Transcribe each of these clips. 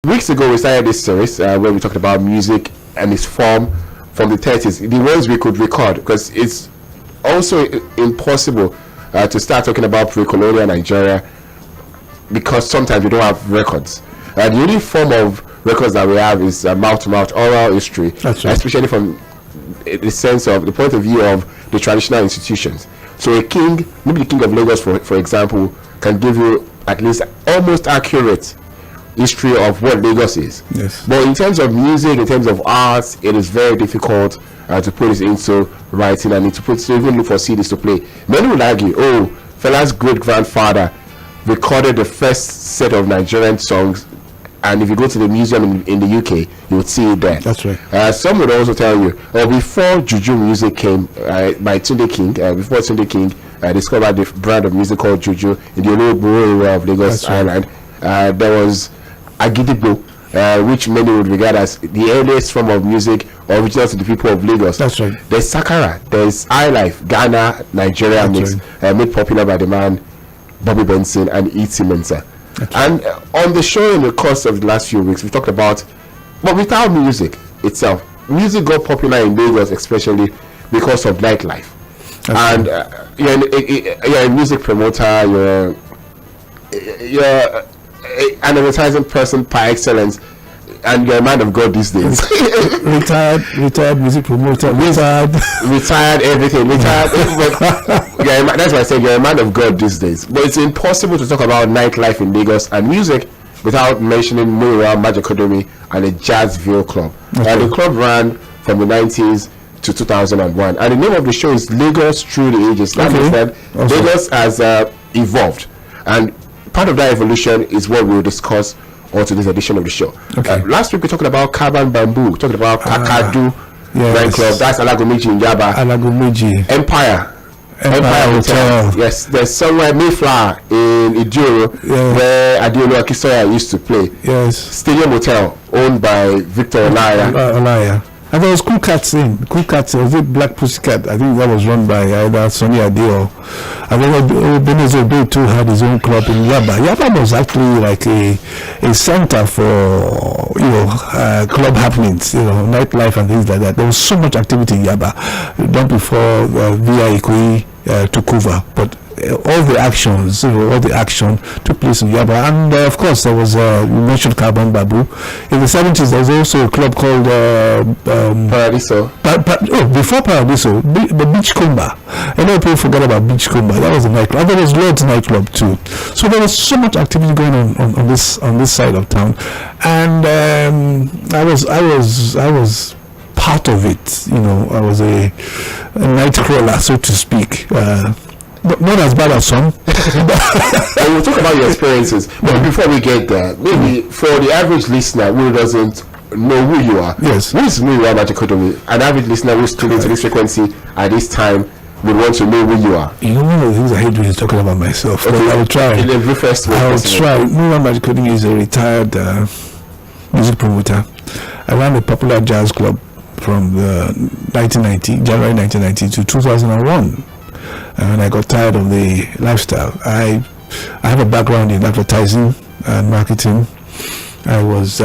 weeks ago we started this series where we talked about music and its form from the 30s, the ones we could record, because it's also impossible to start talking about pre-colonial Nigeria because sometimes we don't have records. The only form of records that we have is mouth-to-mouth oral history. That's right. Especially from the sense of the point of view of the traditional institutions. So a king, maybe the king of Lagos for example, can give you at least almost accurate history of what Lagos is. Yes. But in terms of music, in terms of arts, it is very difficult to put it into writing and to even look for CDs to play. Many would argue, Fela's great grandfather recorded the first set of Nigerian songs, and if you go to the museum in the UK, you would see it there. That's right. Some would also tell you, before Juju music came by Tunde King, before Tunde King discovered the brand of music called Juju in the Ologbo area of Lagos Island, there was Agidigbo, which many would regard as the earliest form of music original to the people of Lagos. That's right. There's Sakara, there's Highlife, Ghana, Nigeria mix, made popular by the man Bobby Benson and E.T. Mensah. And on the show in the course of the last few weeks, we talked about, but without music itself, music got popular in Lagos especially because of nightlife. And you're a music promoter, you're an advertising person par excellence, and you're a man of God these days. retired music promoter, retired everything, that's why I said you're a man of God these days. But it's impossible to talk about nightlife in Lagos and music without mentioning Muriel Majakadumi and the Jazzville Club. The club ran from the 90s to 2001, and the name of the show is Lagos Through the Ages. That means that Lagos has evolved, and part of that evolution is what we'll discuss on today's edition of the show. Last week we talked about Carbon Bamboo, talked about Kakadu Wine Club, that's Alagomeji in Yaba. Empire Hotel. Yes, there's somewhere Mayflower in Iduro where Adeolu Akisoya used to play. Yes. Stadium Hotel owned by Victor Olaya. And there was Cool Cats, was it Black Pussycat? I think that was run by either Sonny Ade or I don't know, Benzo Bay too had his own club in Yaba. Yaba was actually like a center for, club happenings, nightlife and things like that. There was so much activity in Yaba, done before VI Ikoyi took over. But all the action took place in Yaba, and of course there was you mentioned Carbon Bamboo. In the 70s there was also a club called Paradiso. Before Paradiso, the Beachcomber. I know people forget about Beachcomber. That was a nightclub. And there was Lord's nightclub too. So there was so much activity going on this side of town, and I was part of it. I was a night crawler, so to speak. But not as bad as some. We'll talk about your experiences. But before we get there, maybe for the average listener who doesn't know who you are, who is Muriel Majakadumi? An average listener who's tuned into this frequency at this time would want to know who you are. One of the things I hate doing is talking about myself. But I will try. I will try. Muriel Majakadumi is a retired music promoter. I ran a popular jazz club from January 1990 to 2001. And I got tired of the lifestyle. I have a background in advertising and marketing. I was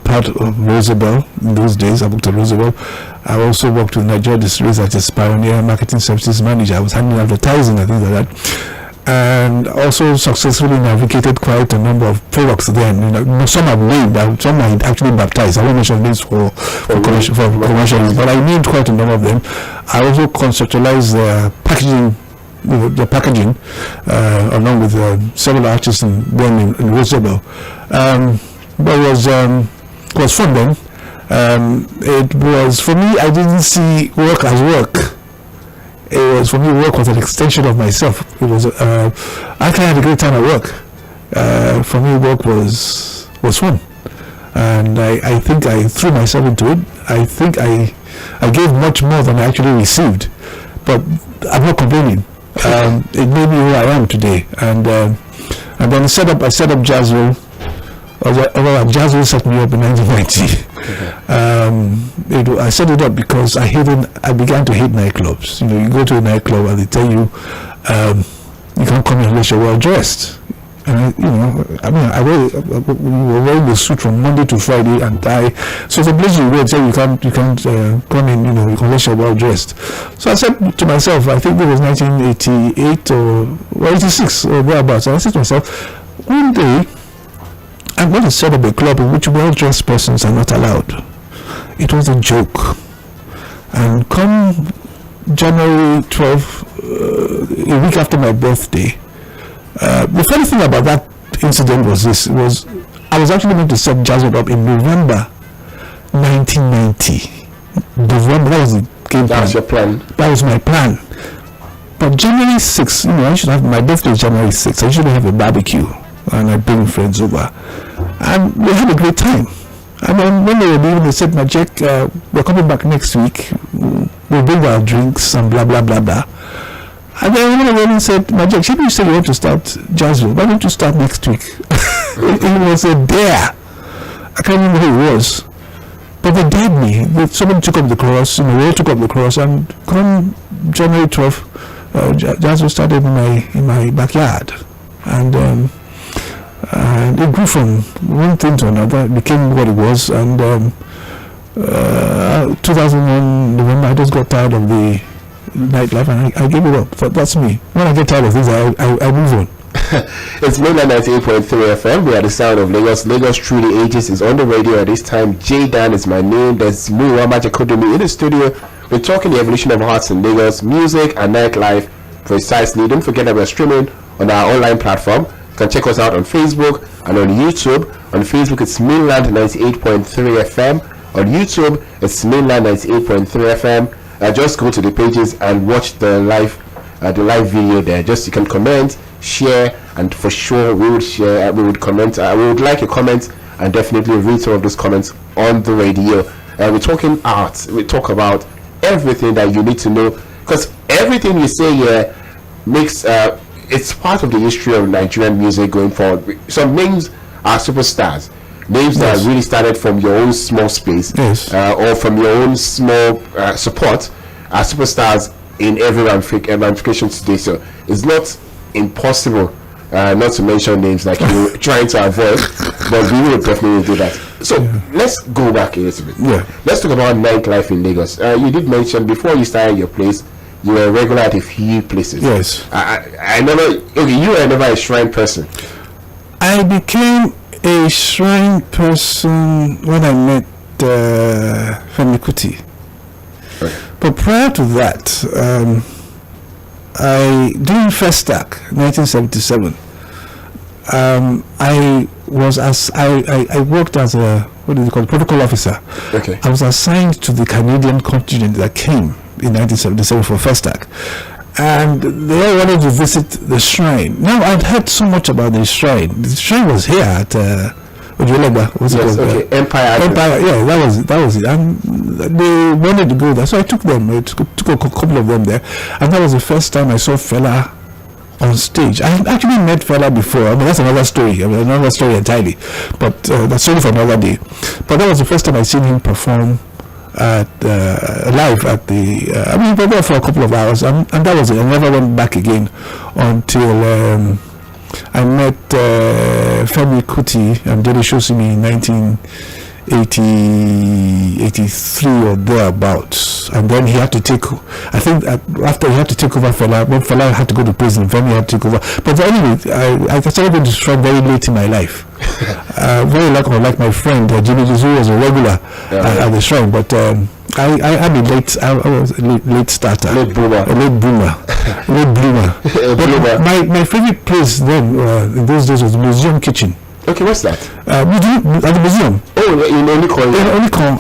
part of Roosevelt in those days. I worked at Roosevelt. I also worked with Nigeria Distilleries as a pioneer marketing services manager. I was handling advertising and things like that. And also successfully navigated quite a number of products then. Some I've named, some I actually baptized. I won't mention names for commercial, but I named quite a number of them. I also conceptualized the packaging along with several artists in Roosevelt. But it was fun then. It was, for me, I didn't see work as work. It was, for me, work was an extension of myself. It was, I actually had a great time at work. For me, work was fun. And I think I threw myself into it. I think I gave much more than I actually received. But I'm not complaining. It made me who I am today. And then I set up Jazzville. Jazzville set me up in 1990. I set it up because I began to hate nightclubs. You go to a nightclub and they tell you you can't come in unless you're well dressed. And we were wearing the suit from Monday to Friday and tie. So the place you wear, say you can't come in, you can wear well dressed. So I said to myself, I think it was 1988 or 86 or thereabouts. So I said to myself, one day I'm going to set up a club in which well dressed persons are not allowed. It was a joke. And come January 12th, a week after my birthday, the funny thing about that incident was I was actually meant to set Jazzwood up in November 1990. November, that was the game plan. That was your plan? That was my plan. But January 6th, I should have, my birthday is January 6th, I should have a barbecue, and I bring friends over. And we had a great time. And then when they were leaving, they said, Majek, we're coming back next week, we'll bring our drinks and blah, blah, blah, blah. And then one of them said, Majek, shouldn't you say you want to start Jazzwood? Why don't you start next week? It was a dare. I can't remember who it was. But they dared me. Somebody took up the cross, we all took up the cross, and come January 12th, Jazzwood started in my backyard. And it grew from one thing to another. It became what it was. And 2001 November, I just got tired of the nightlife and I gave it up. That's me. When I get tired of things, I move on. It's Mainland 98.3 FM. We are the sound of Lagos. Lagos Through the Ages is on the radio at this time. J Dan is my name. There's Muwa Majakodomi in the studio. We're talking the evolution of arts in Lagos, music and nightlife precisely. Don't forget that we're streaming on our online platform. You can check us out on Facebook and on YouTube. On Facebook, it's Mainland 98.3 FM. On YouTube, it's Mainland 98.3 FM. Just go to the pages and watch the live video there. Just you can comment, share, and for sure we would share, we would comment. We would like a comment and definitely read some of those comments on the radio. We're talking art. We talk about everything that you need to know, because everything you say here makes it's part of the history of Nigerian music going forward. Some names are superstars. Names that really started from your own small space, or from your own small support, are superstars in every ramification today. So it's not impossible not to mention names like you're trying to avoid, but we will definitely do that. So let's go back a little bit. Let's talk about nightlife in Lagos. You did mention before you started your place, you were regular at a few places. Yes. I never. Okay, you were never a shrine person. I became a shrine person when I met Femi Kuti. Right. But prior to that, during Festac 1977, I worked as a protocol officer. Okay. I was assigned to the Canadian contingent that came in 1977 for Festac. And they all wanted to visit the shrine. Now, I'd heard so much about the shrine. The shrine was here at Ojuelegba. What's it called? Okay. Empire. Yeah, that was it. And they wanted to go there, so I took them. I took a couple of them there, and that was the first time I saw Fela on stage. I had actually met Fela before. I mean, that's another story. Another story entirely. But that's only for another day. But that was the first time I seen him perform live at the we were there for a couple of hours, and that was it. I never went back again until I met Femi Kuti and Dele Shosimi in 1983 or thereabouts, and then he had to take, I think after he had to take over Fela, when Fela had to go to prison, Femi had to take over. But anyway, I started going to shrine very late in my life. Very like my friend Jimmy Jizu was a regular at the shrine, but I was a late starter, late bloomer. My favorite place then in those days was the Museum Kitchen. Okay, what's that? At the museum. Oh, in Onikon. In Onikon,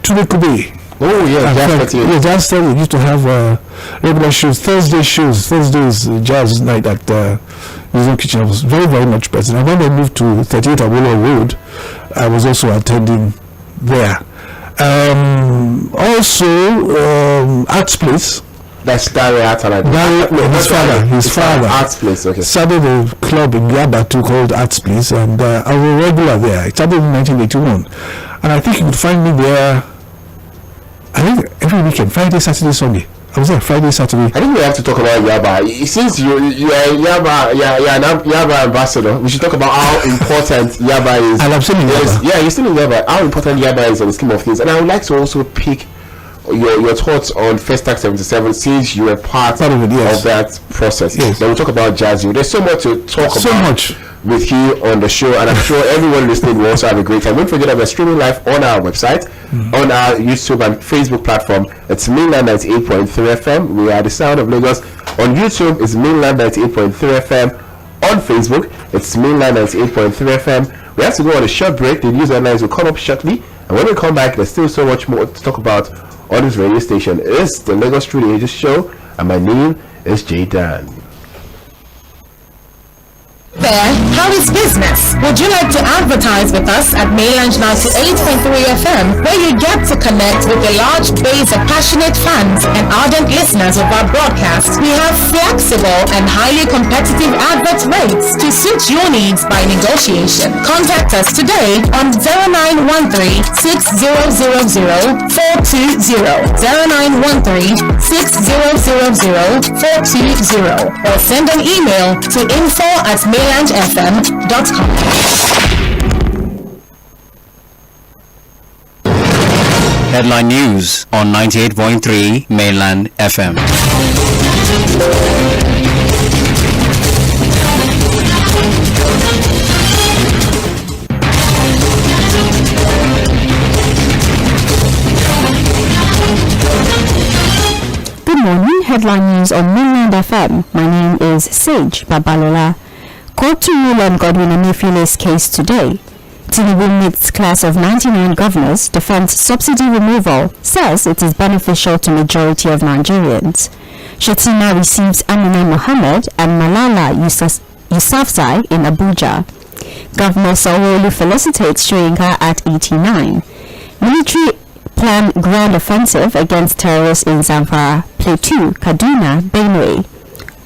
Tunekube. Oh yeah, Jazz Theater. We used to have regular shows, Thursdays jazz night at Museum Kitchen. I was very, very much present. And when I moved to 38 Awolowo Road, I was also attending there. Also, Arts Place. That's Dari Atala. His father. Arts Place, okay. Started a club in Yaba too called Arts Place, and I was a regular there. It started in 1981, and I think you could find me there. I think every weekend, Friday, Saturday, Sunday. I was there Friday, Saturday. I think we have to talk about Yaba. Since you are Yaba, Yaba ambassador, we should talk about how important Yaba is. And I'm still in Yaba. Yeah, you're still in Yaba. How important Yaba is in the scheme of things. And I would like to also pick your thoughts on First Act 77, since you were part of that process. Yes. Then we'll talk about Jazzy. There's so much to talk about with you on the show, and I'm sure everyone listening will also have a great time. Don't forget that we're streaming live on our website, on our YouTube and Facebook platform. It's Mainland 98.3 FM. We are the sound of Lagos. On YouTube, it's Mainland 98.3 FM. On Facebook, it's Mainland 98.3 FM. We have to go on a short break. The news headlines will come up shortly, and when we come back, there's still so much more to talk about on this radio station. It's the Lagos Street Ages Show, and my name is Jay Dan. There, how is business? Would you like to advertise with us at Mainland 98.3 FM, where you get to connect with a large base of passionate fans and ardent listeners of our broadcast? We have flexible and highly competitive advert rates to suit your needs by negotiation. Contact us today on 0913-6000-420, 0913-6000-420, or send an email to info@mainlandfm.com. Headline News on 98.3 Mainland FM. Good morning, Headline News on Mainland FM. My name is Sage Babalola. Court to rule on Godwin Emefiole's case today. Tinubu meets class of 99 governors, defends subsidy removal, says it is beneficial to majority of Nigerians. Shettima receives Amina Mohammed and Malala Yousafzai in Abuja. Governor Sanwo-Olu felicitates Soyinka at 89. Military plan grand offensive against terrorists in Zamfara, Plateau, Kaduna, Benue.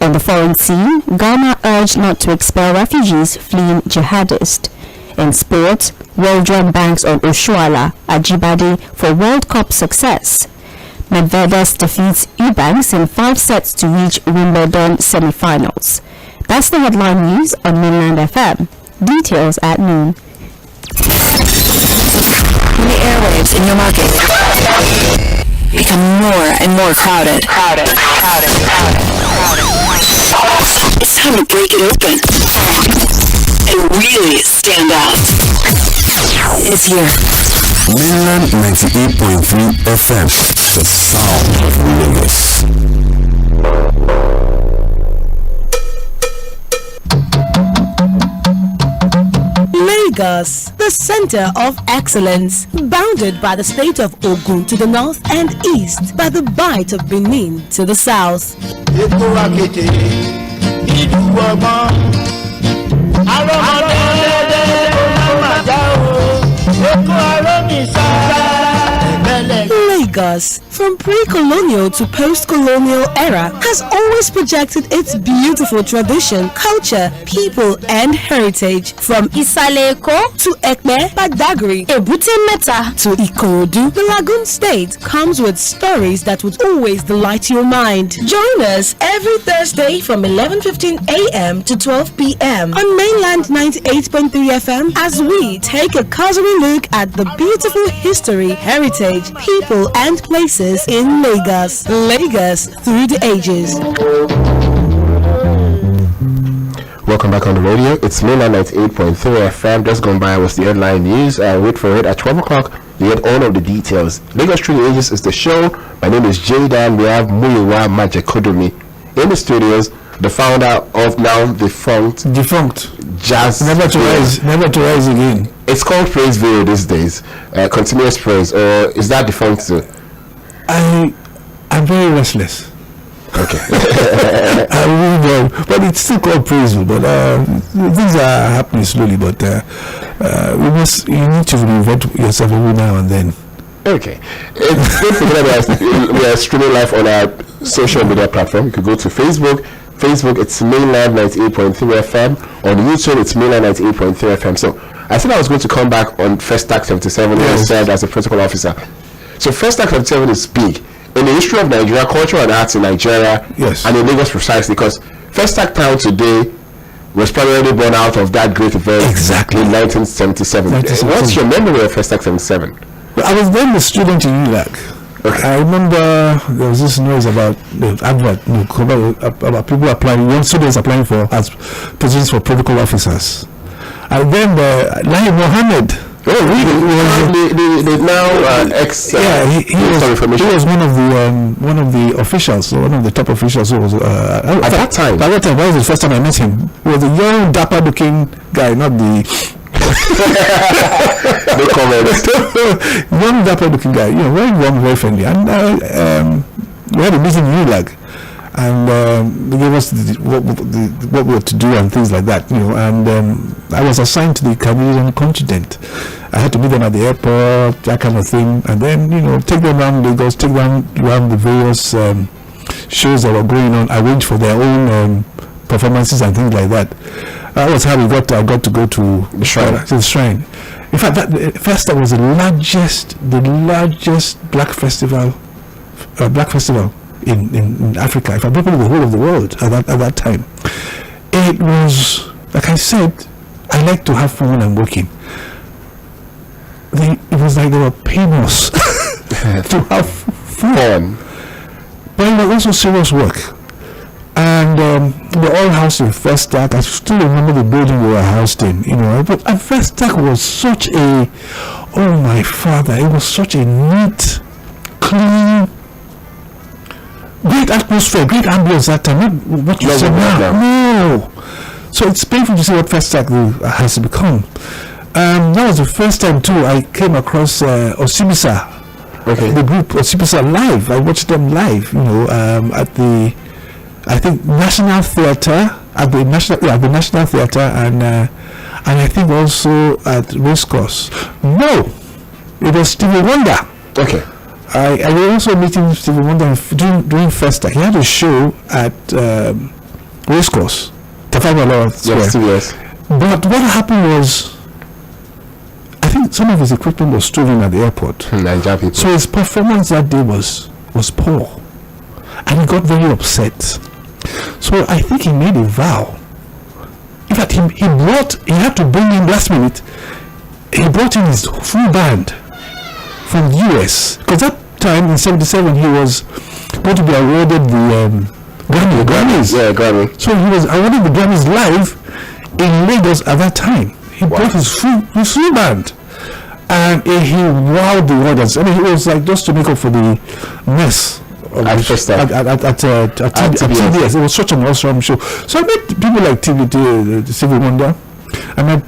On the foreign scene, Ghana urged not to expel refugees fleeing jihadists. In sports, well-drawn banks on Oshuala, Ajibade for World Cup success. Medvedev defeats Eubanks in 5 sets to reach Wimbledon semi-finals. That's the headline news on Mainland FM. Details at noon. When the airwaves in your market become more and more crowded. It's time to break it open and really stand out. It's here. Mainland 98.3 FM, the sound of Lagos. Lagos, the center of excellence, bounded by the state of Ogun to the north and east, by the Bight of Benin to the south. Lagos, from pre-colonial to post-colonial era, has always projected its beautiful tradition, culture, people, and heritage. From Isale-Eko to Ekpe, Badagry, Ebute Meta to Ikorodu, the Lagoon State comes with stories that would always delight your mind. Join us every Thursday from 11:15 a.m. to 12 p.m. on Mainland 98.3 FM as we take a cursory look at the beautiful history, heritage, people, and places in Lagos. Lagos through the ages. Welcome back on the radio. It's Mainland 98.3 FM. Just gone by was the headline news. Wait for it. At 12 o'clock, you get all of the details. Lagos Street Ages is the show. My name is Jay Dan. We have Muyiwa Majekodomi in the studios, the founder of now defunct Jazz. Never to rise again. It's called Praise Video these days. Continuous praise, or is that defunct too? I'm very restless. Okay. I really don't, but it's still called Praise. But things are happening slowly. But you need to reinvent yourself every now and then. Okay. Don't forget we are streaming live on our social media platform. You could go to Facebook, it's Mainland 98.3 FM. On YouTube, it's Mainland 98.3 FM. So I said I was going to come back on First Act 77 when I served as a protocol officer. So First Act 77 is big. in the history of Nigeria, culture and arts in Nigeria, yes, and in Lagos precisely, because Festac Town today was primarily born out of that great event exactly in 1977. What's your memory of Festac 77? Well, I was then a student in ULAG. Okay. I remember there was this noise about the advert, about people applying, young students applying for as positions for protocol officers. And then Lai Mohammed. Oh, really? The now ex. He was one of the officials, one of the top officials. Who was at that time. That was the first time I met him. He was a young, dapper-looking guy, not the. No comment. Young, dapper-looking guy, very warm, very friendly, and we had a meeting in ULAG, and they gave us what we were to do and things like that, and I was assigned to the Canadian contingent. I had to meet them at the airport, that kind of thing, and then take them around Lagos, take them around the various shows that were going on, arrange for their own performances and things like that. That was how I got to go to the shrine. In fact, that Festa was the largest black festival in Africa. If I probably the whole of the world at that time. It was, like I said, I like to have fun when I'm working. It was like they were paying us to have fun, but it was also serious work. And we were all housed in Festac. I still remember the building we were housed in, But Festac was such a, oh my father, it was such a neat, clean, great atmosphere, great ambience that time. Not what you said now. No. So it's painful to see what Festac has become. That was the first time too I came across Osibisa. Okay. The group Osibisa live. I watched them live, at the, I think, National Theatre, at the National Theatre, and I think also at Racecourse. No, it was Stevie Wonder. Okay. I was also meeting Stevie Wonder during Festa. He had a show at Racecourse, Tafawa Square. Yes. But what happened was, I think some of his equipment was stolen at the airport. So his performance that day was poor, and he got very upset. So I think he made a vow. In fact, he had to bring in last minute. He brought in his full band from the US, because that time in '77 he was going to be awarded the Grammys. Yeah, Grammy. So he was awarded the Grammys live in Lagos at that time. He brought his full band, and he wowed the audience. I mean, it was like just to make up for the mess at TBS. It was such an awesome show. So I met people like Stevie Wonder. I met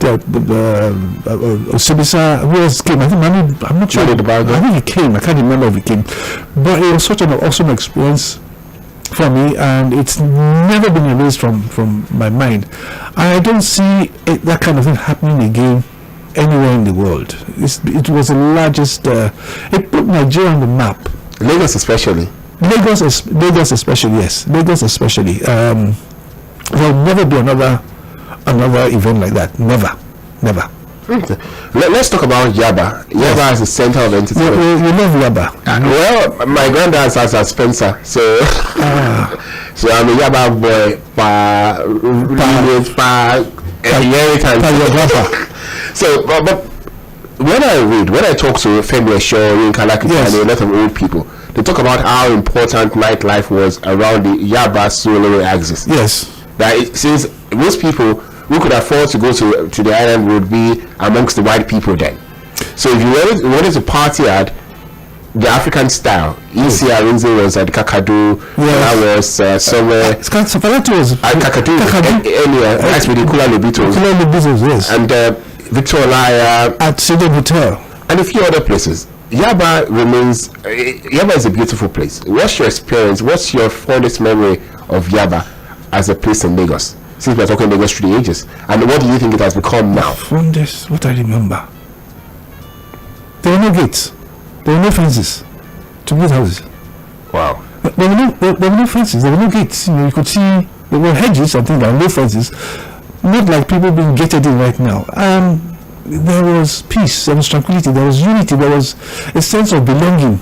Osibisa. Who else came? I'm not sure. I think he came. I can't remember if he came. But it was such an awesome experience for me, and it's never been erased from my mind. I don't see that kind of thing happening again anywhere in the world. It was the largest. It put Nigeria on the map. Lagos especially. Lagos especially. Yes, Lagos especially. There will never be another event like that. Never. Okay. Let's talk about Yaba. Yaba is a center of entertainment. You love Yaba. Well, my granddad starts at Spencer, so so I'm a Yaba boy. So, but when I talk to Femi Esho, and a lot of old people, they talk about how important nightlife was around the Yaba Surulere axis. Yes. That since most people who could afford to go to the island would be amongst the white people then. So if you wanted to party at the African style, Isi Arinze was at Kakadu, that was somewhere. Safaratu was at Kakadu earlier. That's with the Kula Lobitos. Yes. And Victor Olaya at Sidon Hotel. And a few other places. Yaba is a beautiful place. What's your experience? What's your fondest memory of Yaba as a place in Lagos? Since we're talking Lagos through the ages, and what do you think it has become now? Fondest, what I remember, there were no gates, there were no fences to build houses. Wow. There were no fences, there were no gates. You could see there were hedges and things, there were no fences. Not like people being gated in right now. There was peace, there was tranquility, there was unity, there was a sense of belonging.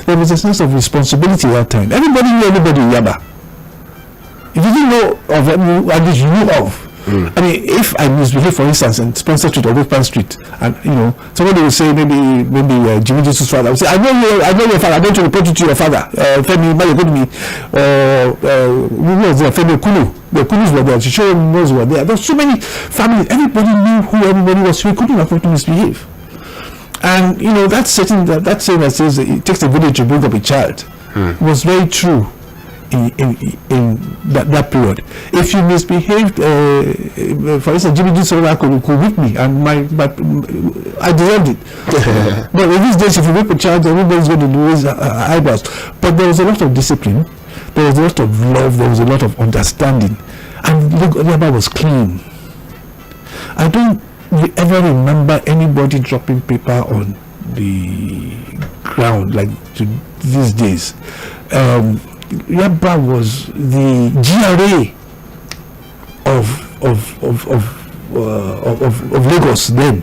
there was a sense of responsibility that time. Everybody knew everybody in Yaba. If you didn't know of them, at least you knew of. I mean, if I misbehave, for instance, in Spencer Street or Whitpan Street, and somebody will say maybe Jimmy Jesus' father will say, I know your father. I'm going to report you to your father, Femi Mayogodmi, or who was there, Femi Kulu. The Kulus were there. Shisho knows were there. There's so many families. Everybody knew who everybody was. So he couldn't afford to misbehave. And that saying that says it takes a village to bring up a child was very true. In that period, if you misbehaved, for instance, Jimmy Jesus could whip me, and I deserved it. But in these days, if you whip a child, everybody's going to raise eyebrows. But there was a lot of discipline, there was a lot of love, there was a lot of understanding, and Yaba was clean. I don't ever remember anybody dropping paper on the ground like these days. Yaba was the GRA of Lagos then.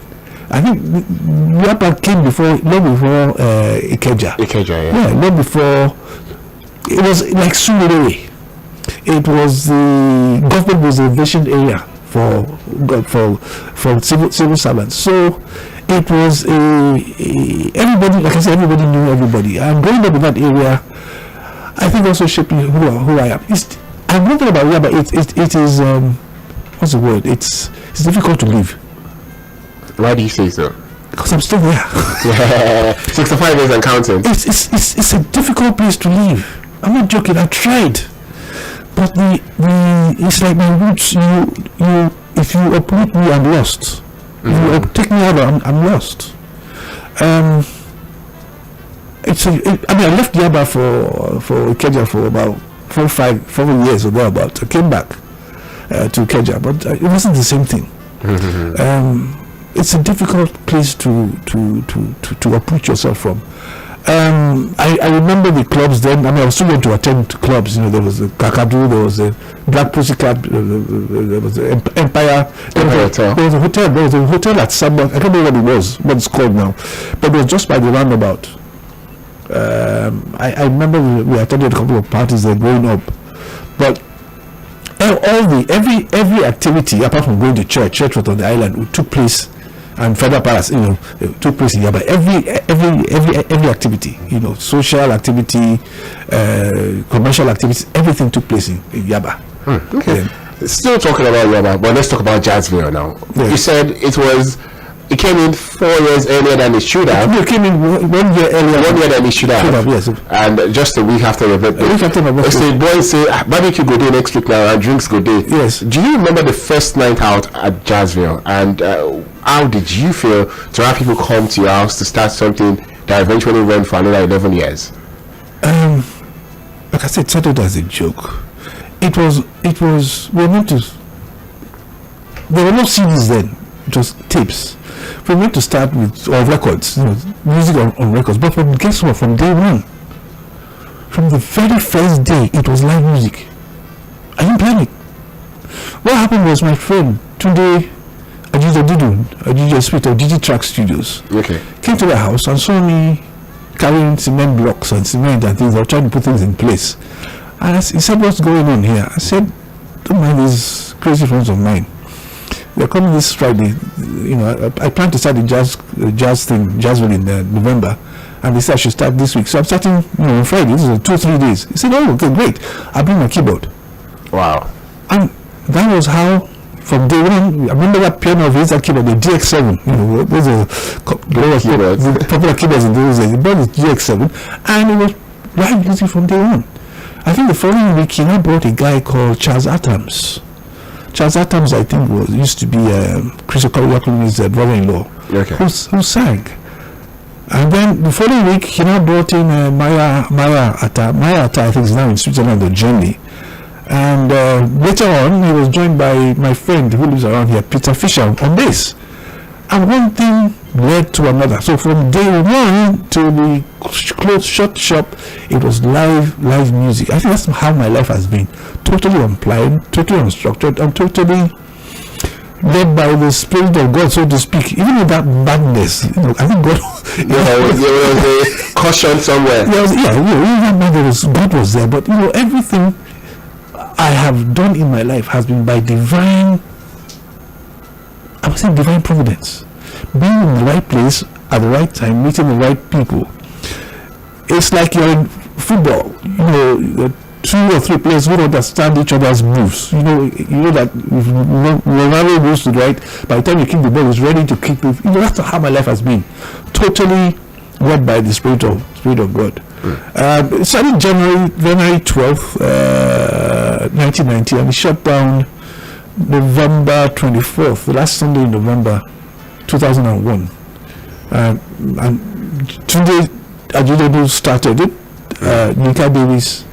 I think Yaba came long before Ikeja. Yeah, long before. It was like Surulere. It was the government was a vision area for civil servants. So it was everybody. Like I said, everybody knew everybody. And growing up in that area, I think also shaped me who I am. I'm not talking about Yaba. It is what's the word? It's difficult to live. Why do you say so? Because I'm still there. Yeah. 65 years and counting. It's a difficult place to live. I'm not joking. I tried, but it's like my roots. You if you uproot me, I'm lost. If you take me out, I'm lost. I left Yaba for Ikeja for about 4 years or thereabout. I came back to Ikeja, but it wasn't the same thing. It's a difficult place to uproot yourself from. I remember the clubs then. I mean, I was still going to attend clubs. There was the Kakadu, there was the Black Pussy Club, there was the Empire. There was a hotel. There was a hotel at Sabah. I don't know what it's called now, but it was just by the roundabout. I remember we attended a couple of parties there growing up, but every activity apart from going to church was on the island, took place, and Feather Palace, took place in Yaba. Every activity, social activity, commercial activities, everything took place in Yaba. Okay. Still talking about Yaba, but let's talk about Jazzville now. Yeah. You said it came in 4 years earlier than it should have. It came in 1 year earlier. 1 year than it should have. Yes. And just a week after your birthday. So boys say, barbecue go day next week now and drinks go day. Yes. Do you remember the first night out at Jazzville? And how did you feel to have people come to your house to start something that eventually went for another 11 years? Like I said, it started as a joke. It was, we were meant to, there were no CDs then, it was tapes. We were meant to start with records, music on records, but guess what, from day one, from the very first day, it was live music. I didn't plan it. What happened was my friend, Tunde Ajija Smith of Digitrack Studios, came to the house and saw me carrying cement blocks and cement and things. I was trying to put things in place. And he said, what's going on here? I said, don't mind these crazy friends of mine. They're coming this Friday. I plan to start the jazz thing, Jazzville in November. And they said I should start this week. So I'm starting, on Friday. This is 2 or 3 days. He said, oh, okay, great. I'll bring my keyboard. Wow. And that was how, from day one, I remember that piano of his, that keyboard, the DX7. Those are the popular keyboards in those days. He bought the DX7. And it was live music from day one. I think the following week he now brought a guy called Charles Adams. Charles Adams, I think, used to be Chris Okoro's brother-in-law, who sang. And then the following week he now brought in Maya Atta. Maya Atta, I think, is now in Switzerland or Germany. And later on, he was joined by my friend who lives around here, Peter Fisher, on bass. And one thing led to another. So from day one to the closed shut shop, it was live music. I think that's how my life has been. Totally unplanned, totally unstructured, and totally led by the Spirit of God, so to speak. Even in that madness, I think God. There was a caution somewhere. God was there, but everything I have done in my life has been by divine providence. Being in the right place at the right time, meeting the right people. It's like you're in football. Two or three players who understand each other's moves. You know that if Ronaldo goes to the right, by the time you kick the ball, he's ready to kick the. That's how my life has been. Totally led by the Spirit of God. It started January 12th, 1990, and it shut down November 24th, the last Sunday in November 2001. And Tunde Ajidebu started it. Nika Davis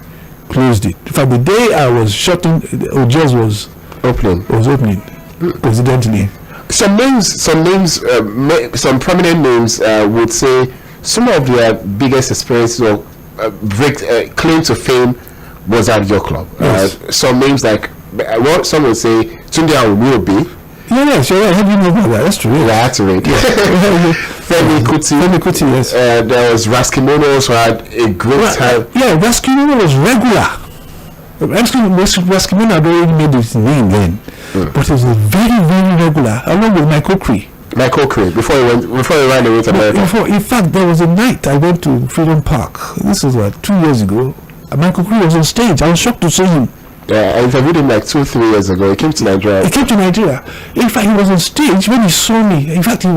closed it. In fact, the day I was shutting, Ojaz was opening, coincidentally. Some prominent names would say some of their biggest experiences or claim to fame was at your club. Yes. Some names like, some would say Tunde Awobi. Yes, you're right. How do you know about that? That's true. Yeah, I had to read. Femi Kuti, yes. There was Raskimono, also had a great time. Yeah, Raskimono was regular. Raskimono had already made his name then, but he was very, very regular, along with Michael Cree. Before he ran away to America. In fact, there was a night I went to Freedom Park. This was 2 years ago. Michael Cree was on stage. I was shocked to see him. Yeah, I interviewed him like 2-3 years ago. He came to Nigeria. In fact, he was on stage when he saw me. In fact, he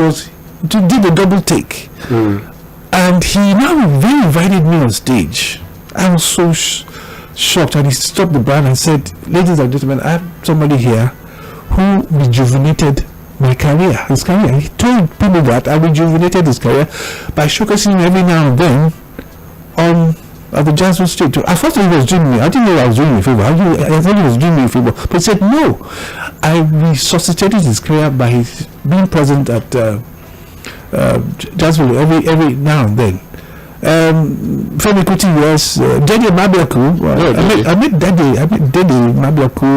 did a double take. And he now invited me on stage. I was so shocked. And he stopped the band and said, "Ladies and gentlemen, I have somebody here who rejuvenated my career, his career." He told people that I rejuvenated his career by showcasing him every now and then at the Jazzville stage. I thought he was doing me. I didn't know I was doing me a favor. I thought he was doing me a favor. But he said, no, I resuscitated his career by his being present at Jazzville every now and then. Femi Kuti, yes. Dede Mabiaku. I met Dede Mabiaku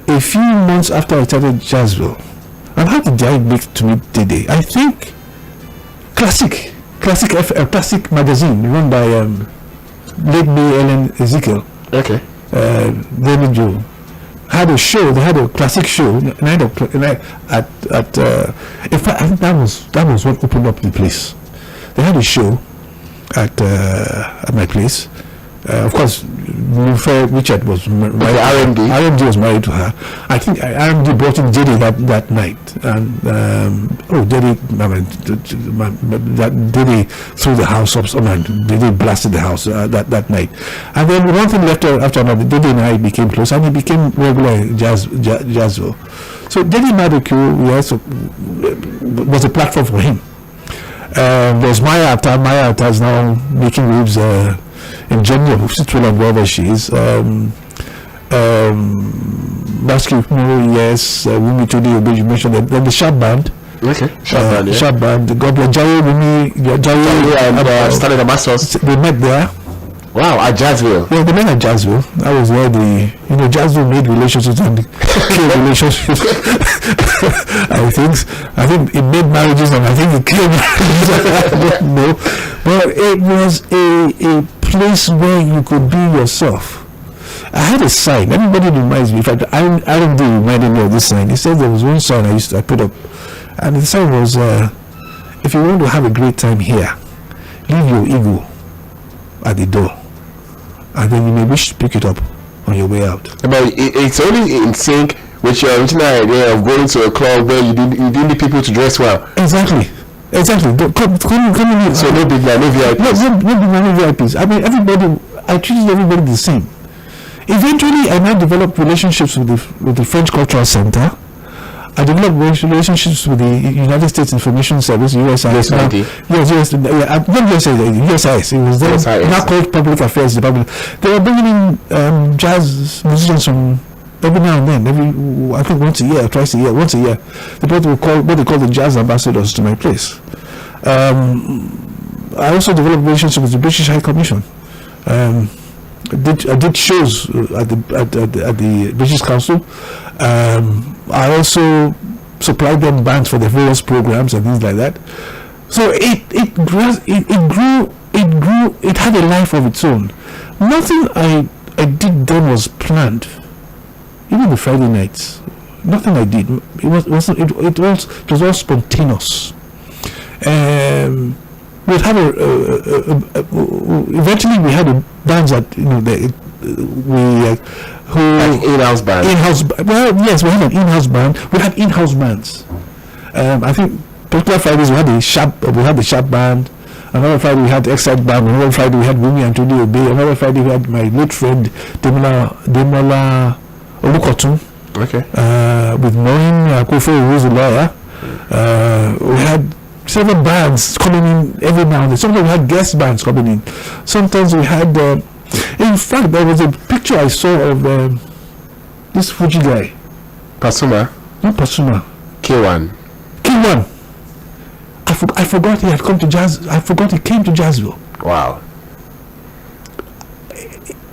a few months after I started Jazzville. And how did I make to meet Dede? I think Classic magazine run by late May Ellen Ezekiel. Okay. David Joe had a show. They had a classic show at in fact, I think that was what opened up the place. They had a show at my place. Of course, Richard was married. RMD was married to her. I think RMD brought in Dede that night, and Dede threw the house up. Dede blasted the house that night, and then one thing left after another. Dede and I became close, and he became regular Jazzville. So Dede Mabiaku was a platform for him. There's Maya Atta. Maya Atta is now making waves in Germany, Switzerland, wherever she is. Basketball, yes. Wumi Tudi, you mentioned that. Then the Sharp Band. Okay. Sharp Band. God bless Jayo, Wumi, Jayo and Stanley Damascus. They met there. Wow, at Jazzville. Yeah, they met at Jazzville. That was where Jazzville made relationships and killed relationships. I think it made marriages and I think it killed marriages. I don't know. But it was a place where you could be yourself. I had a sign. Everybody reminds me. In fact, I don't reminded me of this sign. He said there was one sign I put up, and the sign was, "If you want to have a great time here, leave your ego at the door, and then you may wish to pick it up on your way out." But it's only in sync with your original idea of going to a club where you didn't need people to dress well. Exactly. Come in. So no big man, no VIPs. No big man, no VIPs. I mean, I treated everybody the same. Eventually, I now developed relationships with the French Cultural Center. I developed relationships with the United States Information Service, USIS. Not USIS. It was then now called Public Affairs Department. They were bringing in jazz musicians from every now and then. I think once a year, twice a year, once a year. They brought what they call the jazz ambassadors to my place. I also developed relationships with the British High Commission. I did shows at the British Council. I also supplied them bands for the various programs and things like that. So it grew. It had a life of its own. Nothing I did then was planned. Even the Friday nights, nothing I did. It was all spontaneous. We'd have eventually we had a bands that in-house band. Well, yes, we had an in-house band. We had in-house bands. I think particular Fridays we had the sharp band. Another Friday we had the Excite band. Another Friday we had Wumi and Tony Obey. Another Friday we had my late friend Demola Olukotun. Okay. With Moin Akufo, who is a lawyer. We had several bands coming in every now and then. Sometimes we had guest bands coming in. Sometimes we had. In fact, there was a picture I saw of this Fuji guy. Pasuma. Not Pasuma. K1. I forgot he had come to Jazz. I forgot he came to Jazzville. Wow.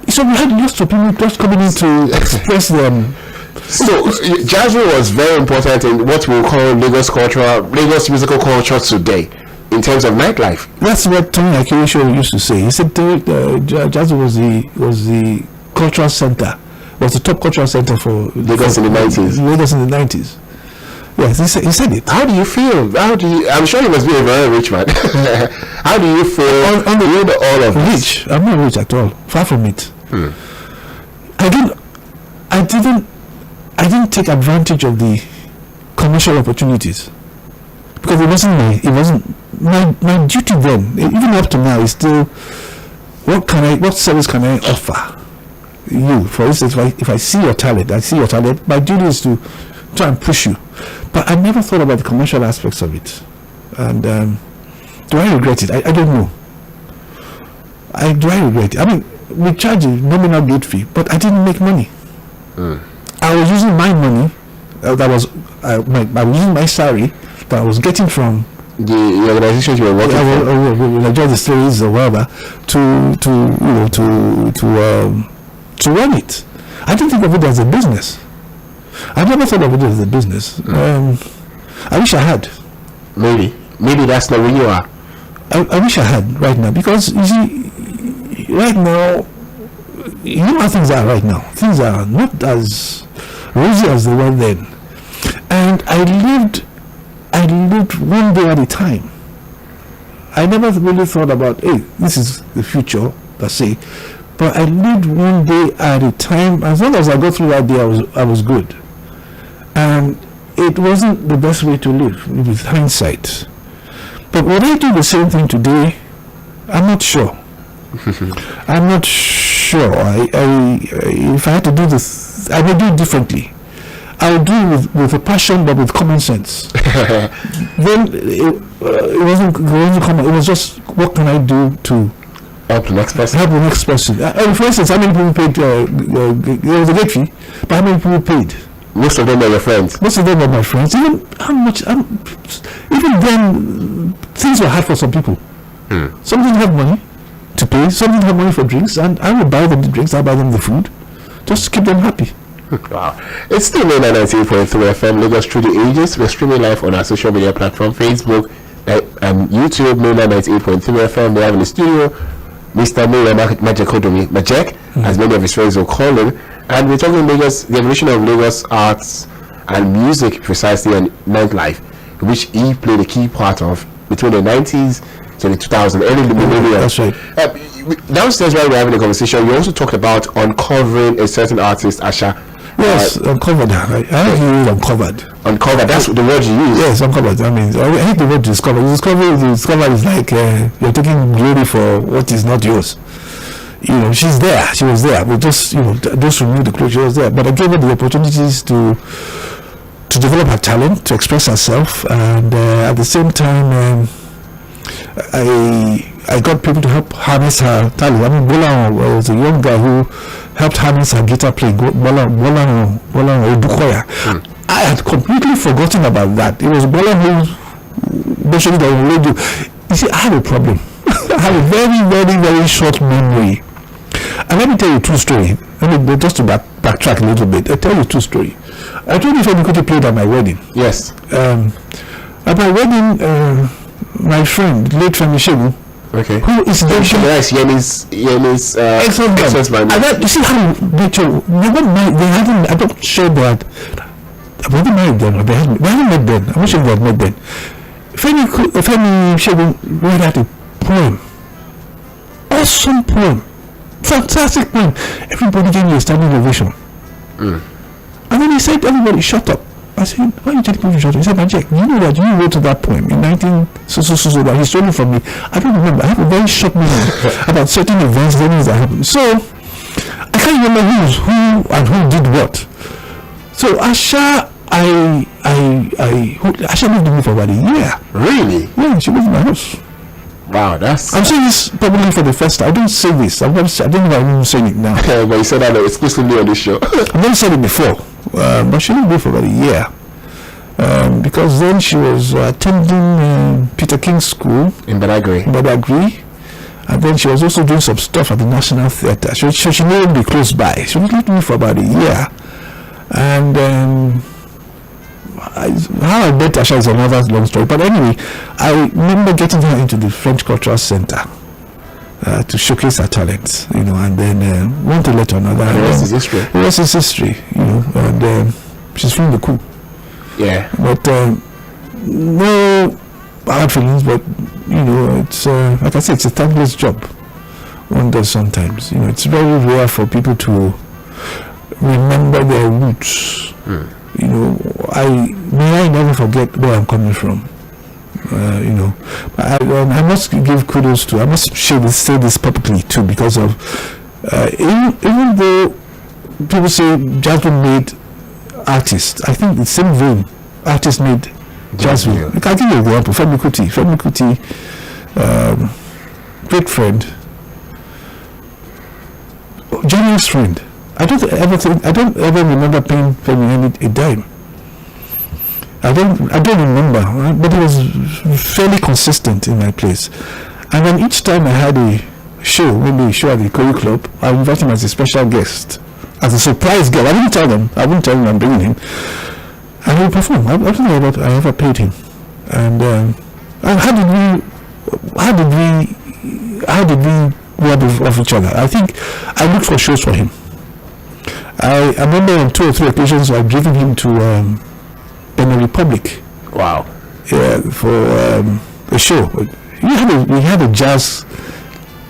So we had lots of people just coming in to express them. So Jazzville was very important in what we call Lagos musical culture today, in terms of nightlife. That's what Tony Akirisho used to say. He said Jazzville was the cultural center, was the top cultural center for Lagos in the 90s. Lagos in the 90s. Yes, he said it. How do you feel? I'm sure you must be a very rich man. How do you feel on the all of this? Rich? I'm not rich at all. Far from it. I didn't take advantage of the commercial opportunities because it wasn't my duty then. Even up to now is still what service can I offer you? For instance, if I see your talent, my duty is to try and push you. But I never thought about the commercial aspects of it. And do I regret it? I don't know. Do I regret it? I mean, we charge a nominal gate fee, but I didn't make money. I was using my money. I was using my salary that I was getting from the organizations you were working for. Like the stories or whatever to run it. I didn't think of it as a business. I never thought of it as a business. I wish I had. Maybe that's not where you are. I wish I had right now, because you see, right now, you know how things are right now. Things are not as rosy as they were then. And I lived one day at a time. I never really thought about, hey, this is the future, per se. But I lived one day at a time. As long as I got through that day, I was good. And it wasn't the best way to live, with hindsight. But would I do the same thing today? I'm not sure. I'm not sure. If I had to do this, I would do it differently. I would do it with a passion, but with common sense. Then it wasn't common. It was just, what can I do to help the next person? For instance, how many people paid? There was a gate fee, but how many people paid? Most of them are your friends. Most of them are my friends. Even then, things were hard for some people. Some didn't have money to pay. Some didn't have money for drinks, and I would buy them the drinks. I buy them the food, just to keep them happy. Wow. It's still Mainland 98.3 FM, Lagos Through the Ages. We're streaming live on our social media platform, Facebook, YouTube, Mainland 98.3 FM. We have in the studio Mr. Mura Majekodomi, Majek, as many of his friends will call him. And we're talking Lagos, the evolution of Lagos arts and music, precisely, and nightlife, which he played a key part of between the 90s to the 2000s, early the millennium. That's right. Downstairs, while we're having a conversation, you also talked about uncovering a certain artist, Asha. Yes, uncovered. I hear uncovered. Uncovered, that's the word you use. Yes, uncovered. I mean, I hate the word discover. Discover is like you're taking glory for what is not yours. You know, she's there. She was there. We just, those who knew the clue, she was there. But I gave her the opportunities to develop her talent, to express herself, and at the same time, I got people to help harness her talent. I mean, Bola was a young guy who helped harness her guitar playing. Bola Odukoya. I had completely forgotten about that. It was Bola who mentioned it on radio. You see, I have a problem. I have a very, very, very short memory. And let me tell you a true story. Just to backtrack a little bit. I'll tell you a true story. I told you Femi Kuti played at my wedding. Yes. At my wedding, my friend, late Femi Shehu, okay, who is Yemi's excellent. You see how they haven't. I'm not sure that I've never married them. We haven't met them. I'm not sure they have met them. Femi Shehu read out a poem. Awesome poem. Fantastic poem. Everybody gave me a standing ovation. And then he said, everybody shut up. I said, why are you telling people to shut up? He said, Jack, you know that you wrote that poem in 19 that he stole it from me. I don't remember. I have a very short memory about certain events that happened. So I can't remember who did what. So Asha Asha lived with me for about a year. Really? Yeah, she lived in my house. Wow, that's... I'm saying this probably for the first time. I don't say this. I don't know if I'm saying it now. But you said that exclusively on this show. I've never said it before. But she lived there for about a year. Because then she was attending Peter King's School in Badagry. And then she was also doing some stuff at the National Theatre. So she needed to be close by. She lived with me for about a year. And how I met Asha is another long story. But anyway, I remember getting her into the French Cultural Center to showcase her talents, and then one to let another. And the rest is history. The rest is history, and she's from the coup. Yeah. But no hard feelings, but it's like I said, it's a thankless job. One does sometimes. It's very rare for people to remember their roots. I never forget where I'm coming from. I must give kudos to. I must say this publicly too, because of even though people say Jazzville made artists, I think the same vein artists made Jazzville. I can give you an example. Femi Kuti, great friend, generous friend. I don't ever remember paying Femi a dime. I don't remember, but it was fairly consistent in my place. And then each time I had a show, maybe a show at the Ikoyi Club, I invite him as a special guest, as a surprise guest. I wouldn't tell them I'm bringing him, and he would perform. I don't know what I ever paid him. And how did we rub off each other? I think I looked for shows for him. I remember on 2 or 3 occasions I've driven him to Benin Republic. Wow. Yeah, for a show. We had a jazz.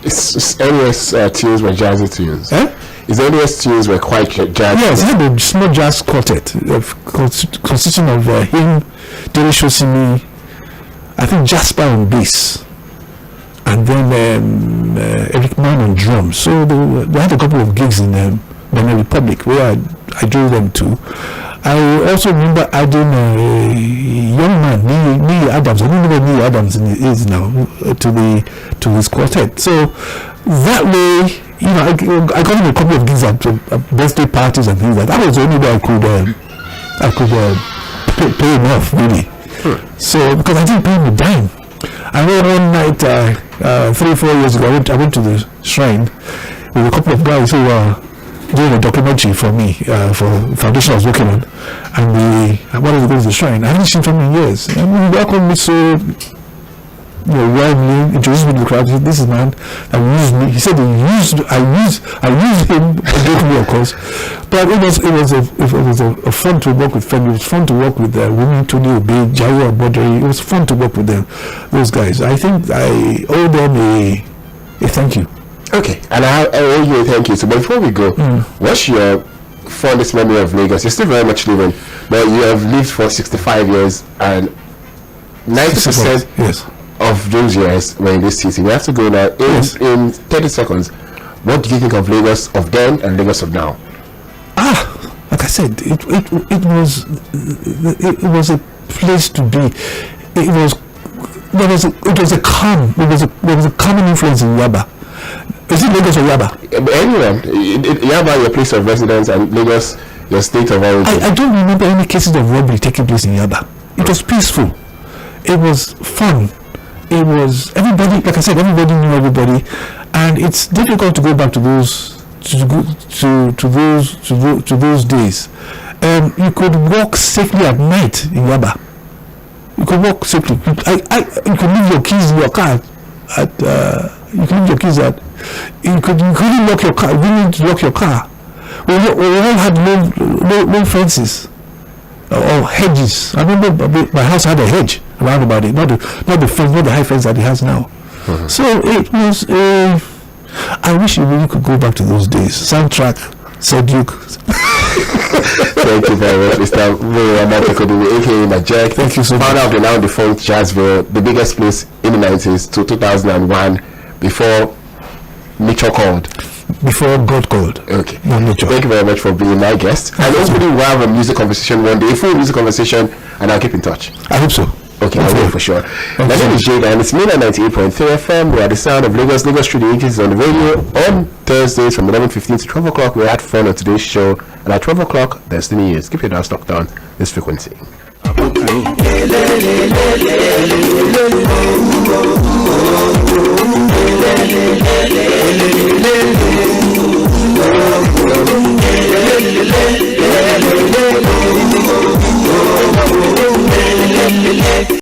His earliest tunes were jazzy tunes. Eh? His earliest tunes were quite jazzy. Yes, he had a small jazz quartet consisting of him, Dele Shosimi, I think Jasper on bass, and then Eric Mann on drums. So they had a couple of gigs in Benin Republic where I drove them to. I also remember adding a young man, Neil Adams. I don't know where Neil Adams is now, to his quartet. So that way, I got him a couple of gigs at birthday parties and things like that. That was the only way I could pay him off, really. So because I didn't pay him a dime. I remember one night 3 or 4 years ago, I went to the shrine with a couple of guys who were doing a documentary for me, for the foundation I was working on, and I wanted to go to the shrine. I haven't seen him in years. And he welcomed me so warmly, introduced me to the crowd. He said, "This is man that used me." He said, I used him, jokingly of course, but it was a fun to work with Femi. It was fun to work with women, Tony Obey, Jairo Aboderi. It was fun to work with them, those guys. I think I owe them a thank you. Okay, and I owe you a thank you. So before we go, what's your fondest memory of Lagos? You're still very much living, but you have lived for 65 years, and 90% of those years were in this city. We have to go now in 30 seconds. What do you think of Lagos of then and Lagos of now? Like I said, it was a place to be. There was a common influence in Yaba. Is it Lagos or Yaba? Anyone. Yaba, your place of residence, and Lagos, your state of origin. I don't remember any cases of robbery taking place in Yaba. It was peaceful. It was fun. It was everybody. Like I said, everybody knew everybody, and it's difficult to go back to those to those days. You could walk safely at night in Yaba. You could walk safely. You could leave your keys in your car. You could leave your keys at. You couldn't lock your car. You didn't lock your car. We all had no fences or hedges. I remember my house had a hedge around about it, not the fence, not the high fence that it has now. Mm-hmm. So it was. I wish you really could go back to those days. Soundtrack, Cedric. Thank you very much, Mr. Amatekodumi, aka Majek. Thank you so much. Founder of the now defunct Jazzville, the biggest place in the 90s to 2001, before nature called. Before God called. Okay. Not nature. Thank you very much for being my guest. And hopefully we'll have a music conversation one day, a full music conversation, and I'll keep in touch. I hope so. Okay, I'll do it for sure. My name is Jada, and it's Mainland 98.3 FM. We are the sound of Lagos. Lagos Studio 80 is on the radio on Thursdays from 11:15 to 12 o'clock. We had fun on today's show, and at 12 o'clock, Destiny is. Keep your dial stuck down this frequency.